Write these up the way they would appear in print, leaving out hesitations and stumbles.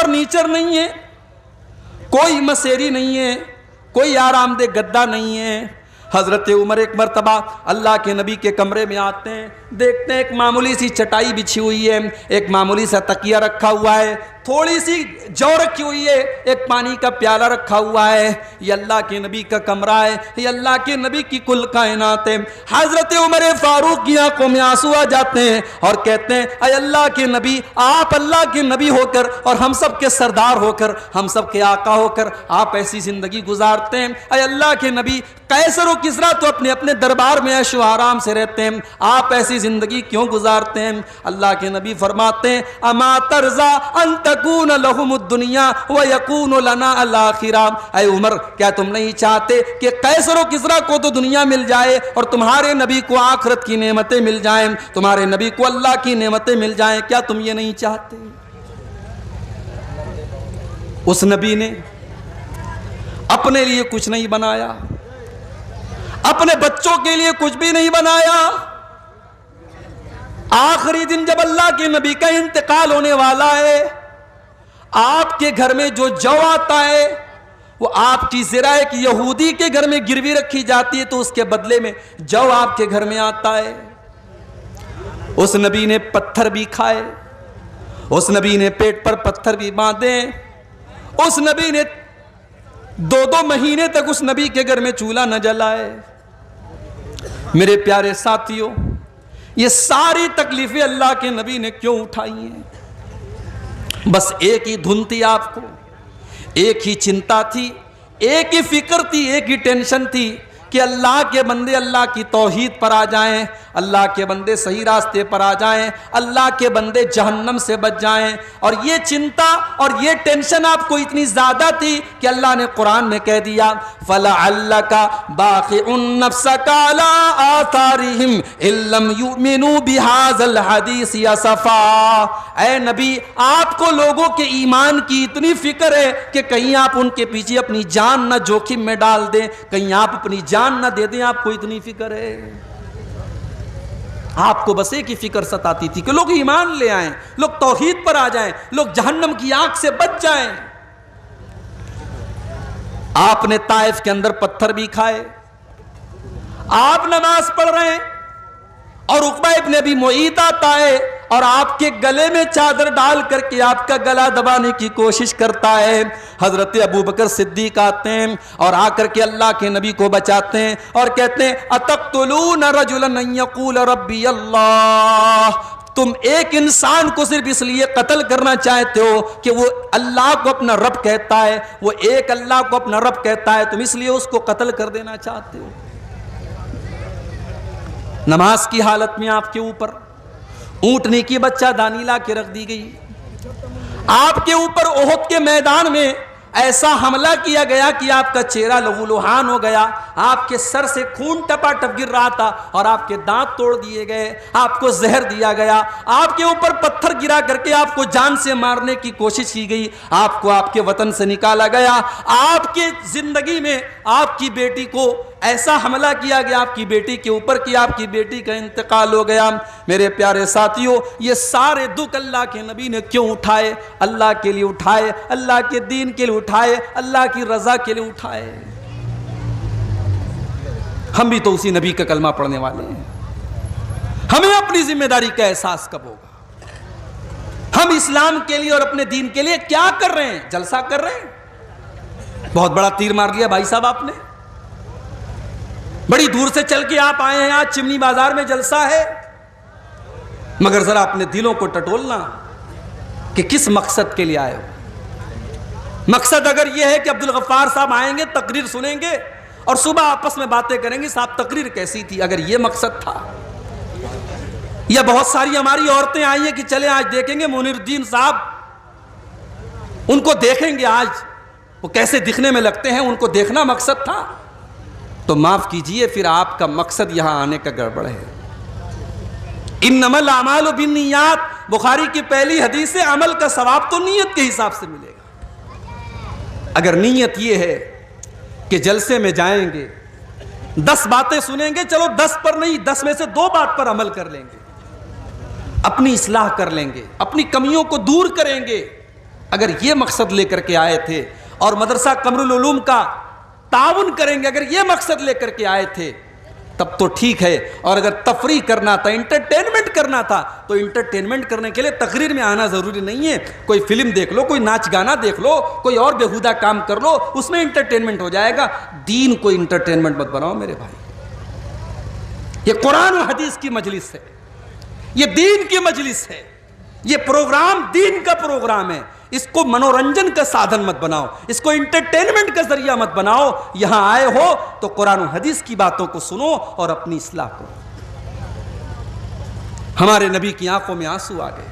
Furniture نہیں ہے، کوئی مسیری نہیں ہے، کوئی آرام دہ گدا نہیں ہے۔ حضرت عمر ایک مرتبہ اللہ کے نبی کے کمرے میں آتے ہیں، دیکھتے ہیں ایک معمولی سی چٹائی بچھی ہوئی ہے، ایک معمولی سا تکیہ رکھا ہوا ہے، تھوڑی سی جو رکھی ہوئی ہے، ایک پانی کا پیالہ رکھا ہوا ہے۔ یہ اللہ کے نبی کا کمرہ ہے، یہ اللہ کے نبی کی کل کائنات ہے۔ حضرت عمر فاروق کی آنکھوں میں آنسو آ جاتے ہیں اور کہتے ہیں اے اللہ کے نبی، آپ اللہ کے نبی ہو کر اور ہم سب کے سردار ہو کر، ہم سب کے آقا ہو کر آپ ایسی زندگی گزارتے ہیں۔ اے اللہ کے نبی، قیصر و کسریٰ تو اپنے اپنے دربار میں عیش و آرام سے رہتے ہیں، آپ ایسی زندگی کیوں گزارتے ہیں؟ اللہ کے نبی فرماتے ہیں اما ترضى ان تكون لهم الدنيا ويكون لنا الاخرہ۔ اے عمر، کیا تم نہیں چاہتے کہ قیصر و کسریٰ کو تو دنیا مل جائے اور تمہارے نبی کو آخرت کی نعمتیں مل جائیں، تمہارے نبی کو اللہ کی نعمتیں مل جائیں؟ کیا تم یہ نہیں چاہتے؟ اس نبی نے اپنے لیے کچھ نہیں بنایا، اپنے بچوں کے لیے کچھ بھی نہیں بنایا۔ آخری دن جب اللہ کے نبی کا انتقال ہونے والا ہے، آپ کے گھر میں جو جو آتا ہے وہ آپ کی ذرائع ایک یہودی کے گھر میں گروی رکھی جاتی ہے تو اس کے بدلے میں جو آپ کے گھر میں آتا ہے۔ اس نبی نے پتھر بھی کھائے، اس نبی نے پیٹ پر پتھر بھی باندھے، اس نبی نے 2 مہینے تک اس نبی کے گھر میں چولہا نہ جلائے۔ میرے پیارے ساتھیوں، یہ ساری تکلیفیں اللہ کے نبی نے کیوں اٹھائی ہیں؟ بس ایک ہی دھن تھی آپ کو، ایک ہی چنتا تھی، ایک ہی فکر تھی، ایک ہی ٹینشن تھی کہ اللہ کے بندے اللہ کی توحید پر آ جائیں، اللہ کے بندے صحیح راستے پر آ جائیں، اللہ کے بندے جہنم سے بچ جائیں۔ اور یہ چنتا اور یہ ٹینشن آپ کو اتنی زیادہ تھی کہ اللہ نے قرآن میں کہہ دیا فَلَعَلَّكَ بَاخِعٌ نَفْسَكَ عَلَىٰ آثَارِهِمْ إِن لَّمْ يُؤْمِنُوا بِهَٰذَا الْحَدِيثِ أَسَفًا۔ اے نبی، آپ کو لوگوں کے ایمان کی اتنی فکر ہے کہ کہیں آپ ان کے پیچھے اپنی جان نہ جوخم میں ڈال دیں، کہیں آپ اپنی جان نہ دے دیں، آپ کو اتنی فکر ہے۔ آپ کو بس ایک ہی فکر ستاتی تھی کہ لوگ ایمان لے آئیں، لوگ توحید پر آ جائیں، لوگ جہنم کی آنکھ سے بچ جائیں۔ آپ نے طائف کے اندر پتھر بھی کھائے، آپ نماز پڑھ رہے ہیں اور عقبہ ابن ابی معیط آتا ہے اور آپ کے گلے میں چادر ڈال کر کے آپ کا گلا دبانے کی کوشش کرتا ہے۔ حضرت ابوبکر صدیق آتے ہیں اور آ کر کے اللہ کے نبی کو بچاتے ہیں اور کہتے ہیں اتقتلون رجلا ان یقول ربی اللہ، تم ایک انسان کو صرف اس لیے قتل کرنا چاہتے ہو کہ وہ اللہ کو اپنا رب کہتا ہے، وہ ایک اللہ کو اپنا رب کہتا ہے، تم اس لیے اس کو قتل کر دینا چاہتے ہو۔ نماز کی حالت میں آپ کے اوپر اونٹنی کی بچہ دانی لا کے رکھ دی گئی، آپ کے اوپر احد کے میدان میں ایسا حملہ کیا گیا کہ آپ کا چہرہ لہو لہان ہو گیا، آپ کے سر سے خون ٹپا ٹپ گر رہا تھا اور آپ کے دانت توڑ دیے گئے، آپ کو زہر دیا گیا، آپ کے اوپر پتھر گرا کر کے آپ کو جان سے مارنے کی کوشش کی گئی، آپ کو آپ کے وطن سے نکالا گیا، آپ کی زندگی میں آپ کی بیٹی کو ایسا حملہ کیا گیا آپ کی بیٹی کے اوپر کہ آپ کی بیٹی کا انتقال ہو گیا۔ میرے پیارے ساتھیوں، یہ سارے دکھ اللہ کے نبی نے کیوں اٹھائے؟ اللہ کے لیے اٹھائے، اللہ کے دین کے لیے اٹھائے، اللہ کی رضا کے لیے اٹھائے۔ ہم بھی تو اسی نبی کا کلمہ پڑھنے والے ہیں، ہمیں اپنی ذمہ داری کا احساس کب ہوگا؟ ہم اسلام کے لیے اور اپنے دین کے لیے کیا کر رہے ہیں؟ جلسہ کر رہے ہیں؟ بہت بڑا تیر مار لیا بھائی صاحب آپ نے، بڑی دور سے چل کے آپ آئے ہیں، آج چمنی بازار میں جلسہ ہے، مگر ذرا اپنے دلوں کو ٹٹولنا کہ کس مقصد کے لیے آئے ہو۔ مقصد اگر یہ ہے کہ عبدالغفار صاحب آئیں گے، تقریر سنیں گے اور صبح آپس میں باتیں کریں گے صاحب تقریر کیسی تھی، اگر یہ مقصد تھا، یا بہت ساری ہماری عورتیں آئی ہیں کہ چلیں آج دیکھیں گے منیر الدین صاحب، ان کو دیکھیں گے آج وہ کیسے دکھنے میں لگتے ہیں، ان کو دیکھنا مقصد تھا، تو معاف کیجئے پھر آپ کا مقصد یہاں آنے کا گڑبڑ ہے۔ انما الاعمال بالنیات، بخاری کی پہلی حدیث سے عمل کا ثواب تو نیت کے حساب سے ملے گا۔ اگر نیت یہ ہے کہ جلسے میں جائیں گے 10 باتیں سنیں گے، چلو 10 پر نہیں 10 میں سے 2 بات پر عمل کر لیں گے، اپنی اصلاح کر لیں گے، اپنی کمیوں کو دور کریں گے، اگر یہ مقصد لے کر کے آئے تھے اور مدرسہ قمر العلوم کا تعاون کریں گے، اگر یہ مقصد لے کر کے آئے تھے تب تو ٹھیک ہے، اور اگر تفریح کرنا تھا، انٹرٹینمنٹ کرنا تھا، تو انٹرٹینمنٹ کرنے کے لیے تقریر میں آنا ضروری نہیں ہے، کوئی فلم دیکھ لو، کوئی ناچ گانا دیکھ لو، کوئی اور بیہودہ کام کر لو، اس میں انٹرٹینمنٹ ہو جائے گا۔ دین کو انٹرٹینمنٹ مت بناؤ میرے بھائی، یہ قرآن و حدیث کی مجلس ہے، یہ دین کی مجلس ہے، یہ پروگرام دین کا پروگرام ہے، اس کو منورنجن کا سادھن مت بناؤ، اس کو انٹرٹینمنٹ کا ذریعہ مت بناؤ۔ یہاں آئے ہو تو قرآن و حدیث کی باتوں کو سنو اور اپنی اصلاح کرو۔ ہمارے نبی کی آنکھوں میں آنسو آ گئے۔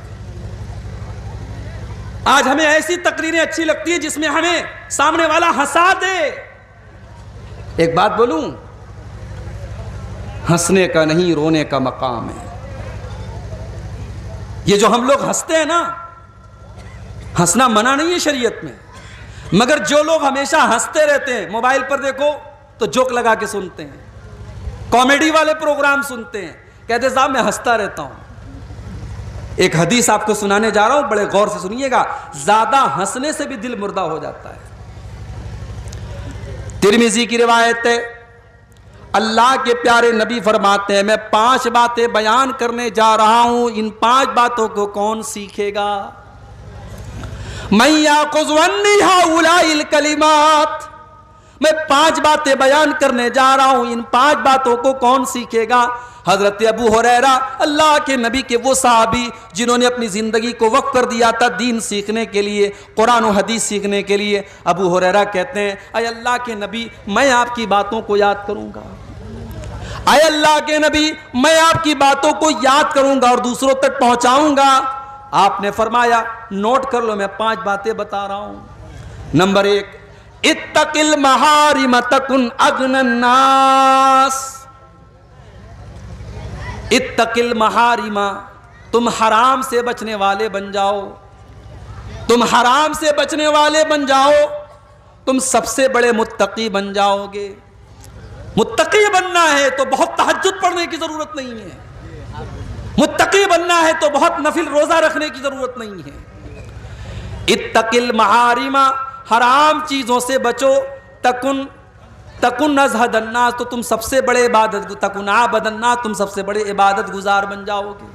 آج ہمیں ایسی تقریریں اچھی لگتی ہیں جس میں ہمیں سامنے والا ہنسا دے۔ ایک بات بولوں، ہنسنے کا نہیں رونے کا مقام ہے۔ یہ جو ہم لوگ ہنستے ہیں نا، ہنسنا منع نہیں ہے شریعت میں، مگر جو لوگ ہمیشہ ہنستے رہتے ہیں، موبائل پر دیکھو تو جوک لگا کے سنتے ہیں، کامیڈی والے پروگرام سنتے ہیں، کہتے صاحب میں ہنستا رہتا ہوں۔ ایک حدیث آپ کو سنانے جا رہا ہوں، بڑے غور سے سنیے گا، زیادہ ہنسنے سے بھی دل مردہ ہو جاتا ہے۔ ترمذی کی روایت ہے، اللہ کے پیارے نبی فرماتے ہیں میں 5 باتیں بیان کرنے جا رہا ہوں، ان 5 باتوں کو کون سیکھے گا؟ من یاخذ عنی ہؤلاء الکلمات، میں 5 باتیں بیان کرنے جا رہا ہوں، ان 5 باتوں کو کون سیکھے گا؟ حضرت ابو ہریرہ، اللہ کے نبی کے وہ صحابی جنہوں نے اپنی زندگی کو وقف کر دیا تھا دین سیکھنے کے لیے، قرآن و حدیث سیکھنے کے لیے، ابو ہریرہ کہتے ہیں اے اللہ کے نبی میں آپ کی باتوں کو یاد کروں گا، اے اللہ کے نبی میں آپ کی باتوں کو یاد کروں گا اور دوسروں تک پہنچاؤں گا۔ آپ نے فرمایا نوٹ کر لو، میں 5 باتیں بتا رہا ہوں۔ نمبر 1، اتق المحارم تکن اغنی الناس، اتق المحارم، تم حرام سے بچنے والے بن جاؤ، تم حرام سے بچنے والے بن جاؤ، تم سب سے بڑے متقی بن جاؤ گے۔ متقی بننا ہے تو بہت تہجد پڑھنے کی ضرورت نہیں ہے، متقی بننا ہے تو بہت نفل روزہ رکھنے کی ضرورت نہیں ہے۔ اتق المحارم، حرام چیزوں سے بچو، تکن ازہد الناس، تو تم سب سے بڑے تکن عابد الناس، تم سب سے بڑے عبادت گزار بن جاؤ گے۔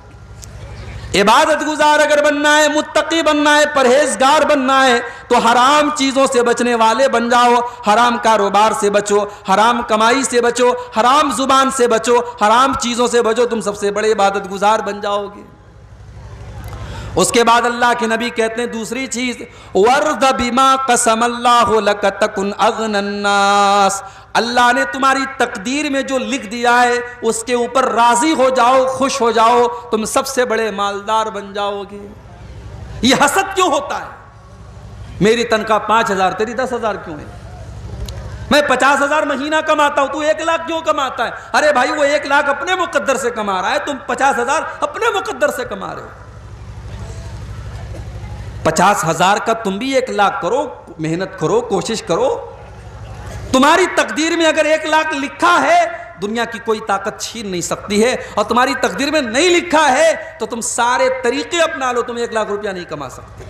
عبادت گزار اگر بننا ہے، متقی بننا ہے، پرہیزگار بننا ہے تو حرام چیزوں سے بچنے والے بن جاؤ، حرام کاروبار سے بچو، حرام کمائی سے بچو، حرام زبان سے بچو، حرام چیزوں سے بچو، تم سب سے بڑے عبادت گزار بن جاؤ گے۔ اس کے بعد اللہ کے نبی کہتے ہیں دوسری چیز، وَرْضَ بِمَا قَسَمَ اللَّهُ لَكَ تَكُنْ أَغْنَى النَّاسِ، اللہ نے تمہاری تقدیر میں جو لکھ دیا ہے اس کے اوپر راضی ہو جاؤ، خوش ہو جاؤ، تم سب سے بڑے مالدار بن جاؤ گے۔ یہ حسد کیوں ہوتا ہے؟ میری تنخواہ 5,000 تیری 10,000 کیوں ہے؟ میں 50,000 مہینہ کماتا ہوں، تو 1 لاکھ کیوں کماتا ہے؟ ارے بھائی وہ 1 لاکھ اپنے مقدر سے کما رہا ہے، تم 50,000 اپنے مقدر سے کما رہے ہو۔ 50,000 کا تم بھی 1 لاکھ کرو، محنت کرو، کوشش کرو۔ تمہاری تقدیر میں اگر 1 لاکھ لکھا ہے دنیا کی کوئی طاقت چھین نہیں سکتی ہے، اور تمہاری تقدیر میں نہیں لکھا ہے تو تم سارے طریقے اپنا لو، تم 1 لاکھ روپیہ نہیں کما سکتے۔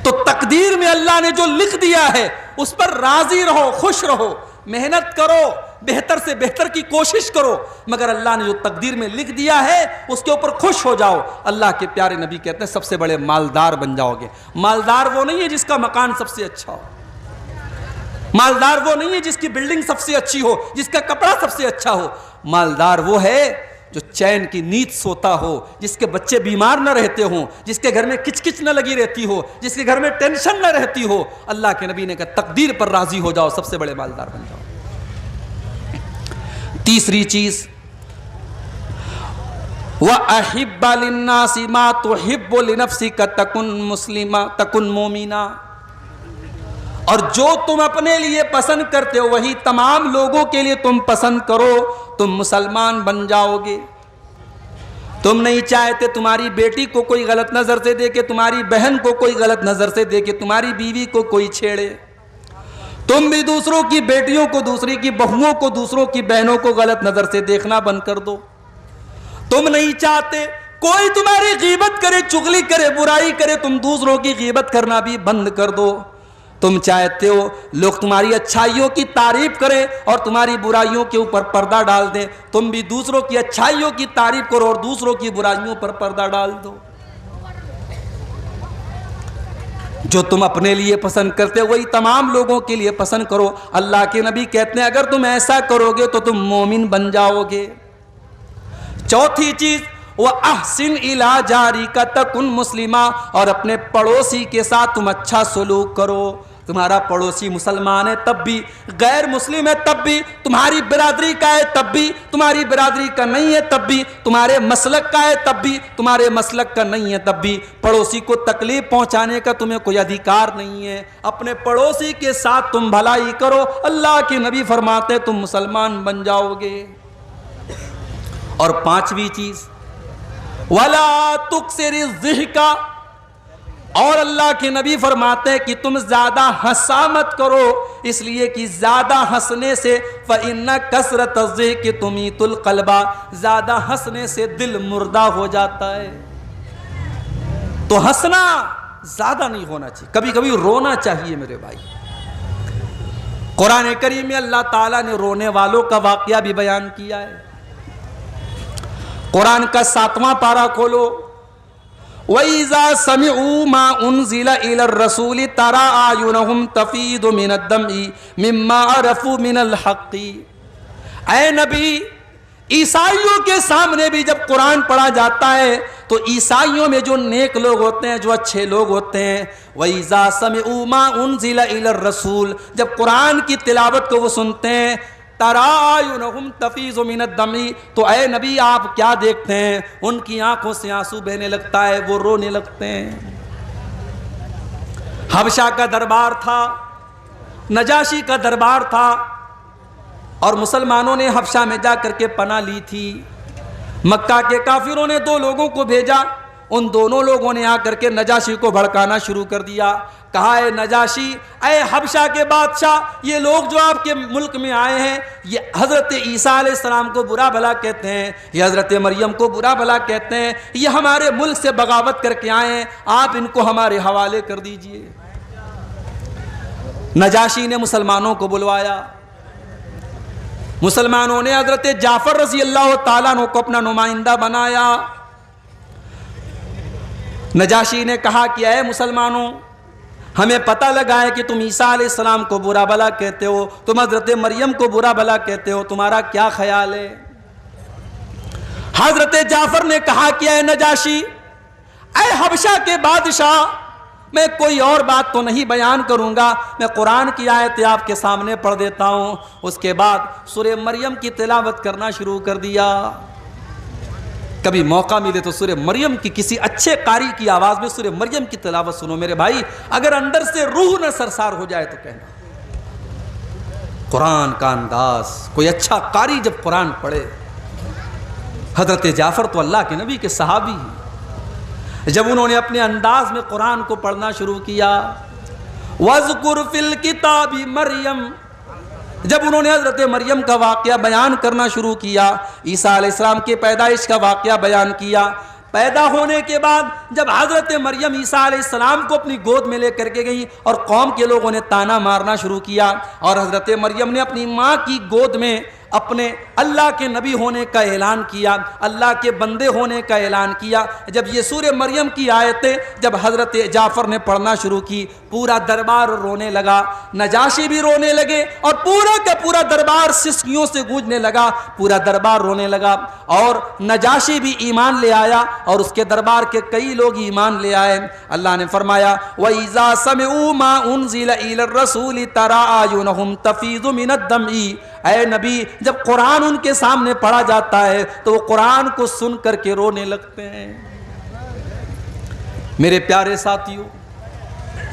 تو تقدیر میں اللہ نے جو لکھ دیا ہے اس پر راضی رہو، خوش رہو، محنت کرو، بہتر سے بہتر کی کوشش کرو، مگر اللہ نے جو تقدیر میں لکھ دیا ہے اس کے اوپر خوش ہو جاؤ۔ اللہ کے پیارے نبی کہتے ہیں سب سے بڑے مالدار بن جاؤ گے۔ مالدار وہ نہیں ہے جس کا مکان سب سے اچھا ہو، مالدار وہ نہیں ہے جس کی بلڈنگ سب سے اچھی ہو، جس کا کپڑا سب سے اچھا ہو۔ مالدار وہ ہے جو چین کی نیند سوتا ہو، جس کے بچے بیمار نہ رہتے ہوں، جس کے گھر میں کچ کچ نہ لگی رہتی ہو، جس کے گھر میں ٹینشن نہ رہتی ہو۔ اللہ کے نبی نے کہا تقدیر پر راضی ہو جاؤ، سب سے بڑے مالدار بن جاؤ۔ تیسری چیز، وَأَحِبَّ لِلنَّاسِ مَا تُحِبُّ لِنَفْسِكَ تَكُنْ مُسْلِمًا تَكُنْ مُؤْمِنًا، اور جو تم اپنے لیے پسند کرتے ہو وہی تمام لوگوں کے لیے تم پسند کرو، تم مسلمان بن جاؤ گے۔ تم نہیں چاہتے تمہاری بیٹی کو کوئی غلط نظر سے دیکھے، تمہاری بہن کو کوئی غلط نظر سے دیکھے، تمہاری بیوی کو کوئی چھیڑے۔ تم بھی دوسروں کی بیٹیوں کو، دوسری کی بہوؤں کو، دوسروں کی بہنوں کو غلط نظر سے دیکھنا بند کر دو۔ تم نہیں چاہتے کوئی تمہاری غیبت کرے، چغلی کرے، برائی کرے، تم دوسروں کی غیبت کرنا بھی بند کر دو۔ تم چاہتے ہو لوگ تمہاری اچھائیوں کی تعریف کریں اور تمہاری برائیوں کے اوپر پردہ ڈال دیں، تم بھی دوسروں کی اچھائیوں کی تعریف کرو اور دوسروں کی برائیوں پر پردہ ڈال دو۔ جو تم اپنے لیے پسند کرتے وہی تمام لوگوں کے لیے پسند کرو۔ اللہ کے نبی کہتے ہیں اگر تم ایسا کرو گے تو تم مومن بن جاؤ گے۔ چوتھی چیز، وَأَحْسِنْ إِلَىٰ جَارِكَ تَكُنْ مُسْلِمًا، اور اپنے پڑوسی کے ساتھ تم اچھا سلوک کرو۔ تمہارا پڑوسی مسلمان ہے تب بھی، غیر مسلم ہے تب بھی، تمہاری برادری کا ہے تب بھی، تمہاری برادری کا نہیں ہے تب بھی، تمہارے مسلک کا ہے تب بھی، تمہارے مسلک کا نہیں ہے تب بھی، پڑوسی کو تکلیف پہنچانے کا تمہیں کوئی ادھیکار نہیں ہے۔ اپنے پڑوسی کے ساتھ تم بھلائی کرو، اللہ کے نبی فرماتے ہیں تم مسلمان بن جاؤ گے۔ اور پانچویں چیز، وَلَا تُكْثِرِ الضِّحْكَ، اور اللہ کے نبی فرماتے ہیں کہ تم زیادہ ہنسا مت کرو، اس لیے کہ زیادہ ہنسنے سے فَإِنَّ كَثْرَةَ الضِّحْكِ تُمِيتُ الْقَلْبَ، زیادہ ہنسنے سے دل مردہ ہو جاتا ہے۔ تو ہنسنا زیادہ نہیں ہونا چاہیے، کبھی کبھی رونا چاہیے میرے بھائی۔ قرآن کریم میں اللہ تعالیٰ نے رونے والوں کا واقعہ بھی بیان کیا ہے۔ قرآن کا 7واں پارہ کھولو، وَإِذَا سَمِعُوا مَا أُنزِلَ إِلَى الرَّسُولِ تَرَىٰ أَعْيُنَهُمْ تَفِيضُ مِنَ الدَّمْعِ مِمَّا عَرَفُوا مِنَ الْحَقِّ، اے نبی عیسائیوں کے سامنے بھی جب قرآن پڑھا جاتا ہے تو عیسائیوں میں جو نیک لوگ ہوتے ہیں، جو اچھے لوگ ہوتے ہیں، وَإِذَا سَمِعُوا مَا أُنزِلَ إِلَى الرَّسُولِ، جب قرآن کی تلاوت کو وہ سنتے ہیں، تَرَىٰ أَعْيُنَهُمْ تَفِيضُ مِنَ الدَّمْعِ، تو اے نبی آپ کیا دیکھتے ہیں؟ ان کی آنکھوں سے آنسو بہنے لگتا ہے، وہ رونے لگتے ہیں۔ حبشہ کا دربار تھا، نجاشی کا دربار تھا، اور مسلمانوں نے حبشہ میں جا کر کے پناہ لی تھی۔ مکہ کے کافروں نے 2 لوگوں کو بھیجا، ان دونوں لوگوں نے آ کر کے نجاشی کو بھڑکانا شروع کر دیا۔ کہا اے نجاشی، اے حبشہ کے بادشاہ، یہ لوگ جو آپ کے ملک میں آئے ہیں یہ حضرت عیسیٰ علیہ السلام کو برا بھلا کہتے ہیں، یہ حضرت مریم کو برا بھلا کہتے ہیں، یہ ہمارے ملک سے بغاوت کر کے آئے ہیں، آپ ان کو ہمارے حوالے کر دیجئے۔ نجاشی نے مسلمانوں کو بلوایا، مسلمانوں نے حضرت جعفر رضی اللہ تعالیٰ عنہ کو اپنا نمائندہ بنایا۔ نجاشی نے کہا کہ اے مسلمانوں، ہمیں پتہ لگا ہے کہ تم عیسیٰ علیہ السلام کو برا بھلا کہتے ہو، تم حضرت مریم کو برا بھلا کہتے ہو، تمہارا کیا خیال ہے؟ حضرت جعفر نے کہا کہ اے نجاشی، اے حبشہ کے بادشاہ، میں کوئی اور بات تو نہیں بیان کروں گا، میں قرآن کی آیت آپ کے سامنے پڑھ دیتا ہوں۔ اس کے بعد سورہ مریم کی تلاوت کرنا شروع کر دیا۔ کبھی موقع ملے تو سورہ مریم کی کسی اچھے قاری کی آواز میں سورہ مریم کی تلاوت سنو میرے بھائی، اگر اندر سے روح نہ سرسار ہو جائے تو کہنا۔ قرآن کا انداز، کوئی اچھا قاری جب قرآن پڑھے۔ حضرت جعفر تو اللہ کے نبی کے صحابی ہیں، جب انہوں نے اپنے انداز میں قرآن کو پڑھنا شروع کیا، وَاذْكُرْ فِي الْكِتَابِ مَرْيَمَ، جب انہوں نے حضرت مریم کا واقعہ بیان کرنا شروع کیا، عیسیٰ علیہ السلام کے پیدائش کا واقعہ بیان کیا، پیدا ہونے کے بعد جب حضرت مریم عیسیٰ علیہ السلام کو اپنی گود میں لے کر کے گئی اور قوم کے لوگوں نے تانا مارنا شروع کیا، اور حضرت مریم نے اپنی ماں کی گود میں اپنے اللہ کے نبی ہونے کا اعلان کیا، اللہ کے بندے ہونے کا اعلان کیا، جب یہ سورہ مریم کی آیتیں جب حضرت جعفر نے پڑھنا شروع کی، پورا دربار رونے لگا، نجاشی بھی رونے لگے، اور پورا کا پورا دربار سسکیوں سے گونجنے لگا، پورا دربار رونے لگا، اور نجاشی بھی ایمان لے آیا اور اس کے دربار کے کئی لوگ ایمان لے آئے۔ اللہ نے فرمایا وَإِذَا سَمِعُوا مَا أُنزِلَ إِلَى الرَّسُولِ تَرَىٰ أَعْيُنَهُمْ تَفِيضُ مِنَ الدَّمْعِ، اے نبی جب قرآن ان کے سامنے پڑھا جاتا ہے تو وہ قرآن کو سن کر کے رونے لگتے ہیں۔ میرے پیارے ساتھیوں،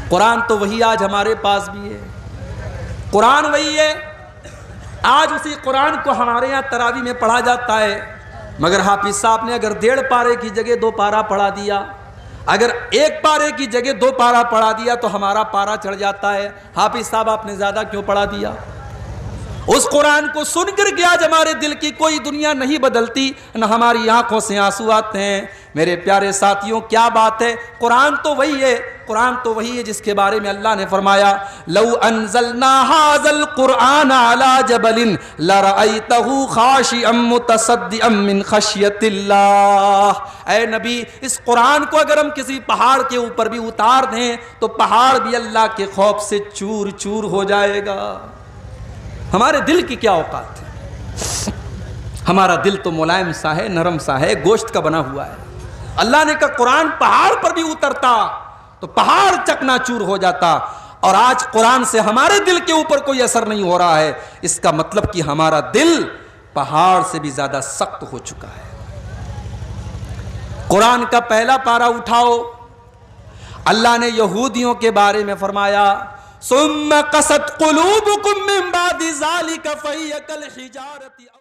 قرآن تو وہی آج ہمارے پاس بھی ہے، قرآن وہی ہے، آج اسی قرآن کو ہمارے یہاں تراویح میں پڑھا جاتا ہے، مگر حافظ صاحب نے اگر 1.5 پارے کی جگہ 2 پارہ پڑھا دیا، اگر 1 پارے کی جگہ 2 پارہ پڑھا دیا تو ہمارا پارہ چڑھ جاتا ہے۔ حافظ صاحب آپ نے زیادہ کیوں پڑھا دیا؟ اس قرآن کو سن کر کے آج ہمارے دل کی کوئی دنیا نہیں بدلتی، نہ ہماری آنکھوں سے آنسو آتے ہیں میرے پیارے ساتھیوں کیا بات ہے، قرآن تو وہی ہے، قرآن تو وہی ہے جس کے بارے میں اللہ نے فرمایا لو انزلنا هذا القرآن على جبل لرأيته خاشعا متصدعا من خشیۃ اللہ۔ اے نبی اس قرآن کو اگر ہم کسی پہاڑ کے اوپر بھی اتار دیں تو پہاڑ بھی اللہ کے خوف سے چور چور ہو جائے گا۔ ہمارے دل کی کیا اوقات ہے، ہمارا دل تو ملائم سا ہے، نرم سا ہے، گوشت کا بنا ہوا ہے۔ اللہ نے کہا قرآن پہاڑ پر بھی اترتا تو پہاڑ چکنا چور ہو جاتا، اور آج قرآن سے ہمارے دل کے اوپر کوئی اثر نہیں ہو رہا ہے، اس کا مطلب کہ ہمارا دل پہاڑ سے بھی زیادہ سخت ہو چکا ہے۔ قرآن کا پہلا پارہ اٹھاؤ، اللہ نے یہودیوں کے بارے میں فرمایا ثم قست قلوبکم من بعد ذلک فہی کالحجارۃ